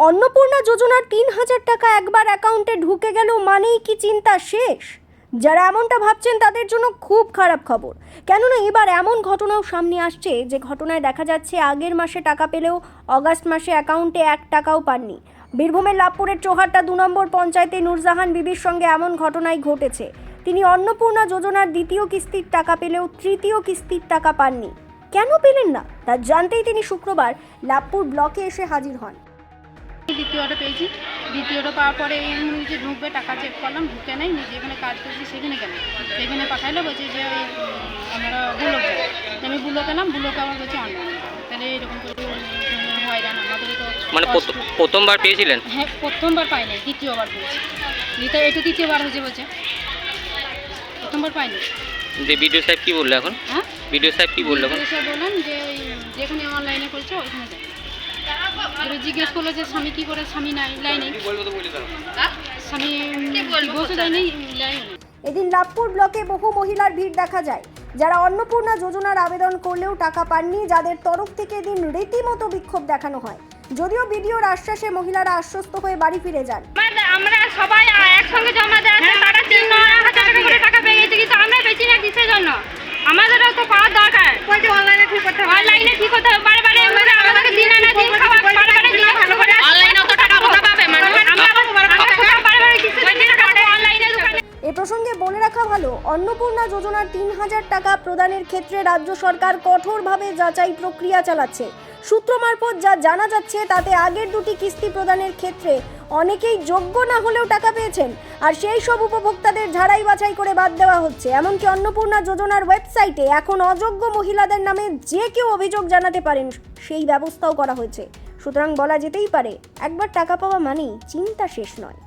অন্নপূর্ণা যোজনার ৩,০০০ টাকা একবার অ্যাকাউন্টে ঢুকে গেল মানেই কি চিন্তা শেষ? যারা এমনটা ভাবছেন তাদের জন্য খুব খারাপ খবর, কেননা এবার এমন ঘটনাও সামনে আসছে যে ঘটনায় দেখা যাচ্ছে আগের মাসে টাকা পেলেও অগাস্ট মাসে অ্যাকাউন্টে ১ টাকাও পাননি। বীরভূমের লাভপুরের চৌহাট্টা ২ নম্বর পঞ্চায়েতে নূরজাহান বিবির সঙ্গে এমন ঘটনাই ঘটেছে। তিনি অন্নপূর্ণা যোজনার দ্বিতীয় কিস্তির টাকা পেলেও তৃতীয় কিস্তির টাকা পাননি। কেন পেলেন না তা জানতেই তিনি শুক্রবার লাভপুর ব্লকে এসে হাজির হন। দ্বিতীয়টা পেয়েছি, দ্বিতীয়টা পাওয়ার পরে এমনি যে ঢুকবে টাকা চেক করলাম, ঢুকে নেই। যেখানে কাজ করছি সেখানে কেন, সেখানে পাঠাইলো, বলছে যে ওই আমরা বুলক যাই। আমি বুলক এলাম, বুলকে আমার বলছে অনলাইন। তাহলে এরকম করে হয়রান আমাদের তো। মানে প্রথমবার পেয়েছিলেন? হ্যাঁ, প্রথমবার পাইনি, দ্বিতীয়বার পেয়েছি। এটা তৃতীয়বার হয়েছে বলছে, প্রথমবার পাইনি। যে বিডিও সাহেব কি বললো এখন? হ্যাঁ, বিডিও সাহেব কি বললো এখন? স্যার বললেন যে ওই যেখানে অনলাইনে করছে ওইখানে যাই। জিজ্ঞেস করলো যে স্বামী কি করে, স্বামী নাই, লাইনে স্বামী বসে দেয় নেই, লাইনে। এদিন লাভপুর ব্লকে বহু মহিলার ভিড় দেখা যায়, যারা অন্নপূর্ণা যোজনার আবেদন করলেও টাকা পাননি, যাদের তরফ থেকে এদিন রীতিমতো বিক্ষোভ দেখানো হয়। যদিও বিডিওর আশ্বাসে মহিলারা আশ্বস্ত হয়ে বাড়ি ফিরে যান। আমরা সবাই একসঙ্গে জমা দেওয়া তারা ৩,০০০ টাকা করে টাকা পেয়ে গেছে, কিন্তু আমরা বেশি না কিসের জন্য? আমাদেরও তো পাওয়ার দরকার। অনলাইনে ঠিক করতে হবে, অনলাইনে ঠিক করতে হবে। বারে বারে আমাদেরকে দিন আনা দিন খাওয়া, বারে বারে দিন ভালো করে অনলাইনে অত টাকা কোথা পাবে? এ প্রসঙ্গে বলে রাখা ভালো, অন্নপূর্ণা যোজনার ৩,০০০ টাকা প্রদানের ক্ষেত্রে রাজ্য সরকার কঠোরভাবে যাচাই প্রক্রিয়া চালাচ্ছে। সূত্র মারফত যা জানা যাচ্ছে তাতে আগের দুটি কিস্তি প্রদানের ক্ষেত্রে অনেকেই যোগ্য না হলেও টাকা পেয়েছেন, আর সেই সব উপভোক্তাদের ঝাড়াই বাছাই করে বাদ দেওয়া হচ্ছে। এমনকি অন্নপূর্ণা যোজনার ওয়েবসাইটে এখন অযোগ্য মহিলাদের নামে যে কেউ অভিযোগ জানাতে পারেন সেই ব্যবস্থাও করা হয়েছে। সুতরাং বলা যেতেই পারে একবার টাকা পাওয়া মানেই চিন্তা শেষ নয়।